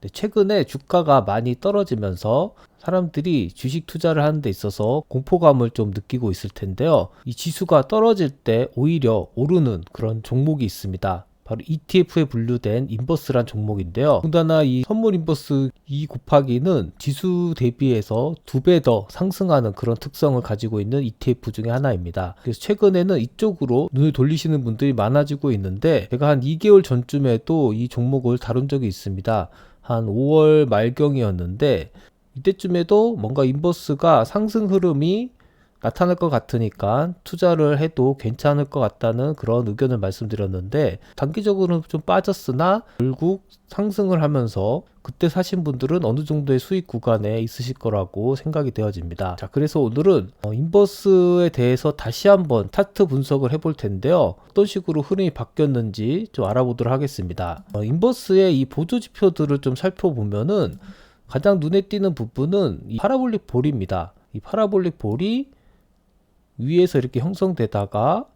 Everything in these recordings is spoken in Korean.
최근에 주가가 많이 떨어지면서 사람들이 주식 투자를 하는 데 있어서 공포감을 좀 느끼고 있을 텐데요. 이 지수가 떨어질 때 오히려 오르는 그런 종목이 있습니다. 바로 ETF에 분류된 인버스란 종목인데요. 더군다나 이 선물 인버스 2 곱하기는 지수 대비해서 2배 더 상승하는 그런 특성을 가지고 있는 ETF 중에 하나입니다. 그래서 최근에는 이쪽으로 눈을 돌리시는 분들이 많아지고 있는데, 제가 한 2개월 전쯤에도 이 종목을 다룬 적이 있습니다. 한 5월 말경이었는데, 이때쯤에도 뭔가 인버스가 상승 흐름이 나타날 것 같으니까 투자를 해도 괜찮을 것 같다는 그런 의견을 말씀드렸는데, 단기적으로는 좀 빠졌으나 결국 상승을 하면서 그때 사신 분들은 어느 정도의 수익 구간에 있으실 거라고 생각이 되어집니다. 자, 그래서 오늘은 인버스에 대해서 다시 한번 차트 분석을 해볼 텐데요. 어떤 식으로 흐름이 바뀌었는지 좀 알아보도록 하겠습니다. 인버스의 이 보조지표들을 좀 살펴보면은 가장 눈에 띄는 부분은 이 파라볼릭 볼입니다. 이 파라볼릭 볼이 위에서 이렇게 형성되다가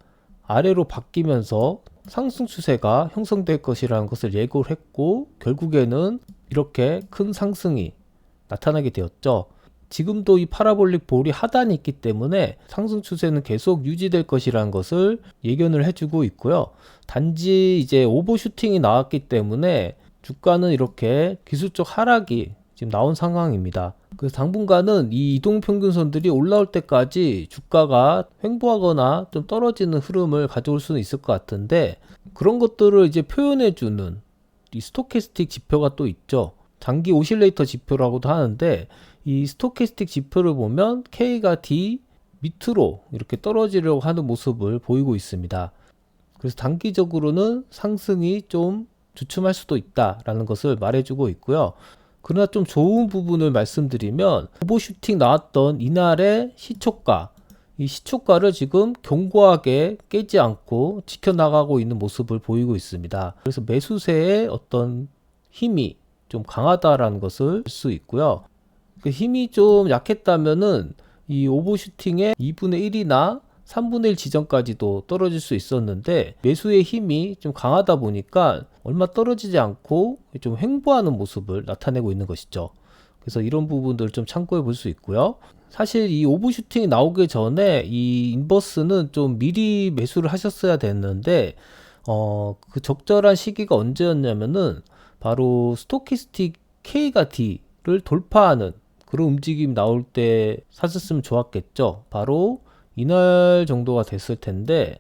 아래로 바뀌면서 상승 추세가 형성될 것이라는 것을 예고를 했고, 결국에는 이렇게 큰 상승이 나타나게 되었죠. 지금도 이 파라볼릭 볼이 하단이 있기 때문에 상승 추세는 계속 유지될 것이라는 것을 예견을 해주고 있고요. 단지 이제 오버슈팅이 나왔기 때문에 주가는 이렇게 기술적 하락이 지금 나온 상황입니다. 그래서 당분간은 이 이동평균선들이 올라올 때까지 주가가 횡보하거나 좀 떨어지는 흐름을 가져올 수는 있을 것 같은데, 그런 것들을 이제 표현해주는 이 스토캐스틱 지표가 또 있죠. 장기 오실레이터 지표라고도 하는데, 이 스토캐스틱 지표를 보면 K가 D 밑으로 이렇게 떨어지려고 하는 모습을 보이고 있습니다. 그래서 단기적으로는 상승이 좀 주춤할 수도 있다라는 것을 말해주고 있고요. 그러나 좀 좋은 부분을 말씀드리면, 오버슈팅 나왔던 이날의 시초가, 이 시초가를 지금 견고하게 깨지 않고 지켜나가고 있는 모습을 보이고 있습니다. 그래서 매수세의 어떤 힘이 좀 강하다라는 것을 볼 수 있고요. 그 힘이 좀 약했다면은 이 오버슈팅의 2분의 1이나 3분의 1 지점까지도 떨어질 수 있었는데, 매수의 힘이 좀 강하다 보니까 얼마 떨어지지 않고 좀 횡보하는 모습을 나타내고 있는 것이죠. 그래서 이런 부분들 좀 참고해 볼 수 있고요. 사실 이 오버슈팅이 나오기 전에 이 인버스는 좀 미리 매수를 하셨어야 됐는데, 그 적절한 시기가 언제였냐면은 바로 스토키스틱 K가 D를 돌파하는 그런 움직임 나올 때 사셨으면 좋았겠죠. 바로 이날 정도가 됐을 텐데,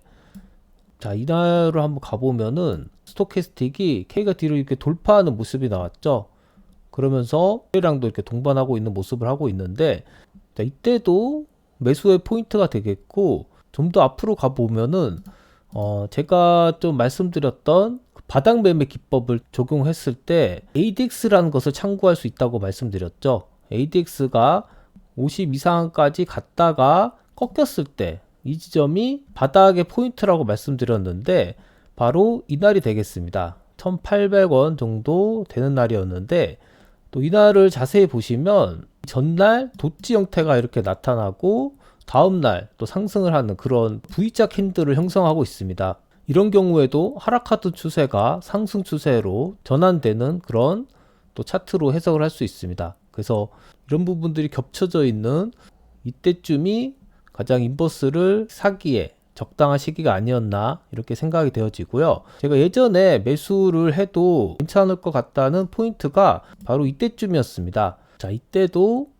자, 이날로 한번 가보면은 스토캐스틱이 K가 D를 이렇게 돌파하는 모습이 나왔죠. 그러면서 K랑도 이렇게 동반하고 있는 모습을 하고 있는데, 자, 이때도 매수의 포인트가 되겠고, 좀 더 앞으로 가보면은 제가 좀 말씀드렸던 바닥 매매 기법을 적용했을 때 ADX라는 것을 참고할 수 있다고 말씀드렸죠. ADX가 50 이상까지 갔다가 꺾였을 때 이 지점이 바닥의 포인트라고 말씀드렸는데, 바로 이날이 되겠습니다. 1800원 정도 되는 날이었는데, 또 이날을 자세히 보시면 전날 도치 형태가 이렇게 나타나고 다음날 또 상승을 하는 그런 V자 캔들을 형성하고 있습니다. 이런 경우에도 하락하던 추세가 상승 추세로 전환되는 그런 또 차트로 해석을 할 수 있습니다. 그래서 이런 부분들이 겹쳐져 있는 이때쯤이 가장 인버스를 사기에 적당한 시기가 아니었나 이렇게 생각이 되어지고요. 제가 예전에 매수를 해도 괜찮을 것 같다는 포인트가 바로 이때쯤이었습니다. 자, 이때도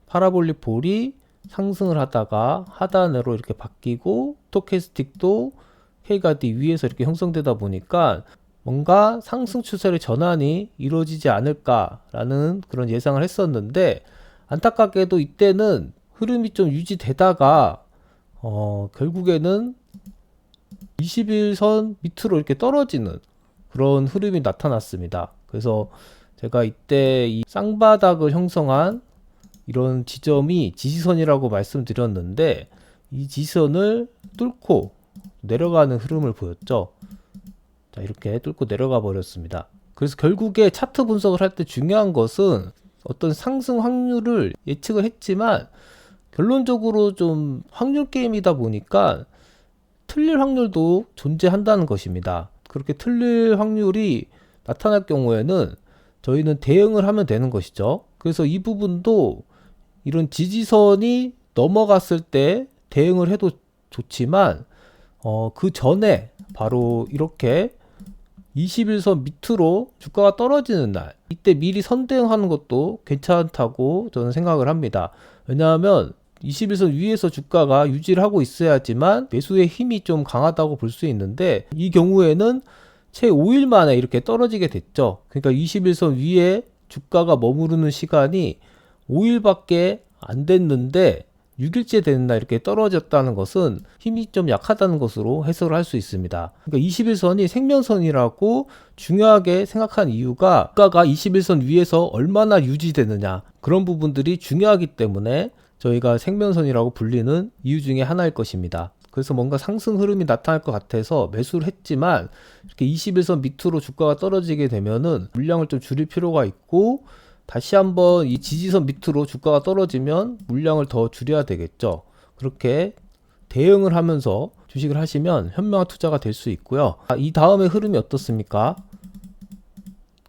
파라볼릭 볼이 상승을 하다가 하단으로 이렇게 바뀌고, 스토캐스틱도 K가 D 위에서 이렇게 형성되다 보니까 뭔가 상승 추세의 전환이 이루어지지 않을까라는 그런 예상을 했었는데, 안타깝게도 이때는 흐름이 좀 유지되다가 결국에는 21선 밑으로 이렇게 떨어지는 그런 흐름이 나타났습니다. 그래서 제가 이때 이 쌍바닥을 형성한 이런 지점이 지지선이라고 말씀드렸는데, 이 지지선을 뚫고 내려가는 흐름을 보였죠. 자, 이렇게 뚫고 내려가 버렸습니다. 그래서 결국에 차트 분석을 할 때 중요한 것은 어떤 상승 확률을 예측을 했지만, 결론적으로 좀 확률 게임이다 보니까 틀릴 확률도 존재한다는 것입니다. 그렇게 틀릴 확률이 나타날 경우에는 저희는 대응을 하면 되는 것이죠. 그래서 이 부분도 이런 지지선이 넘어갔을 때 대응을 해도 좋지만 그 전에 바로 이렇게 21선 밑으로 주가가 떨어지는 날, 이때 미리 선대응하는 것도 괜찮다고 저는 생각을 합니다. 왜냐하면 21선 위에서 주가가 유지를 하고 있어야지만 매수의 힘이 좀 강하다고 볼 수 있는데, 이 경우에는 채 5일 만에 이렇게 떨어지게 됐죠. 그러니까 21선 위에 주가가 머무르는 시간이 5일밖에 안 됐는데 6일째 되는 날 이렇게 떨어졌다는 것은 힘이 좀 약하다는 것으로 해석을 할 수 있습니다. 그러니까 21선이 생명선이라고 중요하게 생각한 이유가 주가가 21선 위에서 얼마나 유지되느냐, 그런 부분들이 중요하기 때문에 저희가 생명선이라고 불리는 이유 중에 하나일 것입니다. 그래서 뭔가 상승 흐름이 나타날 것 같아서 매수를 했지만, 이렇게 21선 밑으로 주가가 떨어지게 되면은 물량을 좀 줄일 필요가 있고, 다시 한번 이 지지선 밑으로 주가가 떨어지면 물량을 더 줄여야 되겠죠. 그렇게 대응을 하면서 주식을 하시면 현명한 투자가 될 수 있고요. 이 다음에 흐름이 어떻습니까?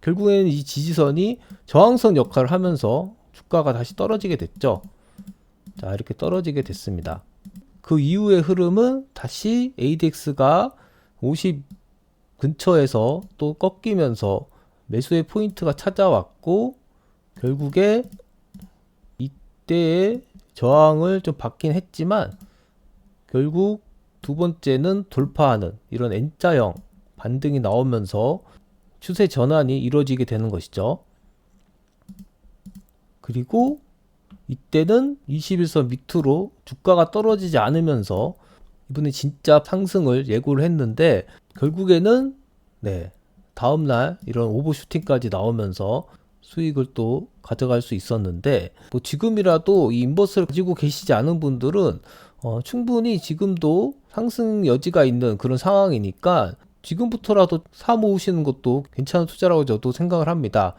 결국에는 이 지지선이 저항선 역할을 하면서 주가가 다시 떨어지게 됐죠. 자, 이렇게 떨어지게 됐습니다. 그 이후의 흐름은 다시 ADX가 50 근처에서 또 꺾이면서 매수의 포인트가 찾아왔고, 결국에 이때의 저항을 좀 받긴 했지만 결국 두 번째는 돌파하는 이런 N자형 반등이 나오면서 추세 전환이 이루어지게 되는 것이죠. 그리고 이때는 21선 밑으로 주가가 떨어지지 않으면서 이번에 진짜 상승을 예고를 했는데, 결국에는 다음날 이런 오버슈팅까지 나오면서 수익을 또 가져갈 수 있었는데, 뭐 지금이라도 이 인버스를 가지고 계시지 않은 분들은 충분히 지금도 상승 여지가 있는 그런 상황이니까 지금부터라도 사 모으시는 것도 괜찮은 투자라고 저도 생각을 합니다.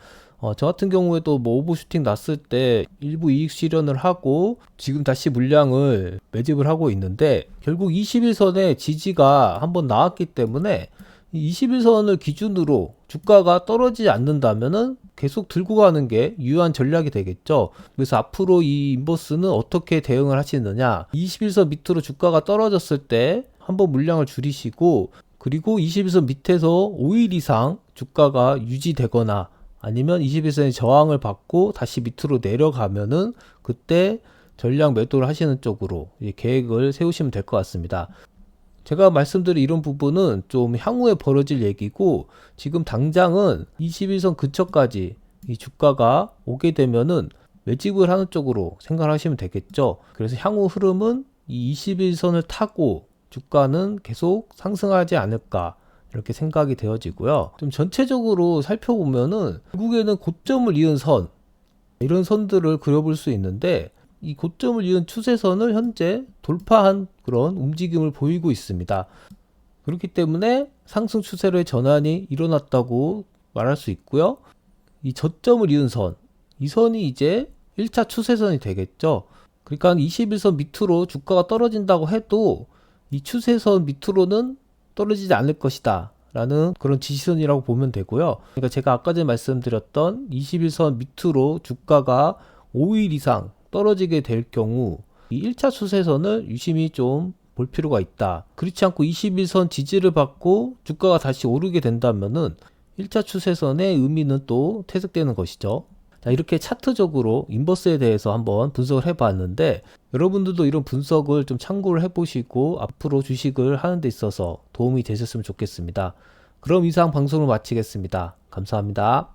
저 같은 경우에도 뭐 오버슈팅 났을 때 일부 이익 실현을 하고 지금 다시 물량을 매집을 하고 있는데, 결국 21선의 지지가 한번 나왔기 때문에 21선을 기준으로 주가가 떨어지지 않는다면은 계속 들고 가는 게 유효한 전략이 되겠죠. 그래서 앞으로 이 인버스는 어떻게 대응을 하시느냐, 21선 밑으로 주가가 떨어졌을 때 한번 물량을 줄이시고, 그리고 21선 밑에서 5일 이상 주가가 유지되거나 아니면 21선의 저항을 받고 다시 밑으로 내려가면은 그때 전량 매도를 하시는 쪽으로 계획을 세우시면 될 것 같습니다. 제가 말씀드린 이런 부분은 좀 향후에 벌어질 얘기고, 지금 당장은 21선 근처까지 이 주가가 오게 되면은 매집을 하는 쪽으로 생각을 하시면 되겠죠. 그래서 향후 흐름은 이 21선을 타고 주가는 계속 상승하지 않을까, 이렇게 생각이 되어지고요. 좀 전체적으로 살펴보면은 결국에는 고점을 이은 선, 이런 선들을 그려볼 수 있는데, 이 고점을 이은 추세선을 현재 돌파한 그런 움직임을 보이고 있습니다. 그렇기 때문에 상승 추세로의 전환이 일어났다고 말할 수 있고요. 이 저점을 이은 선, 이 선이 이제 1차 추세선이 되겠죠. 그러니까 21선 밑으로 주가가 떨어진다고 해도 이 추세선 밑으로는 떨어지지 않을 것이다 라는 그런 지지선이라고 보면 되고요. 그러니까 제가 아까 전에 말씀드렸던 21선 밑으로 주가가 5일 이상 떨어지게 될 경우 이 1차 추세선을 유심히 좀 볼 필요가 있다. 그렇지 않고 21선 지지를 받고 주가가 다시 오르게 된다면은 1차 추세선의 의미는 또 퇴색되는 것이죠. 자, 이렇게 차트적으로 인버스에 대해서 한번 분석을 해봤는데, 여러분들도 이런 분석을 좀 참고를 해보시고 앞으로 주식을 하는 데 있어서 도움이 되셨으면 좋겠습니다. 그럼 이상 방송을 마치겠습니다. 감사합니다.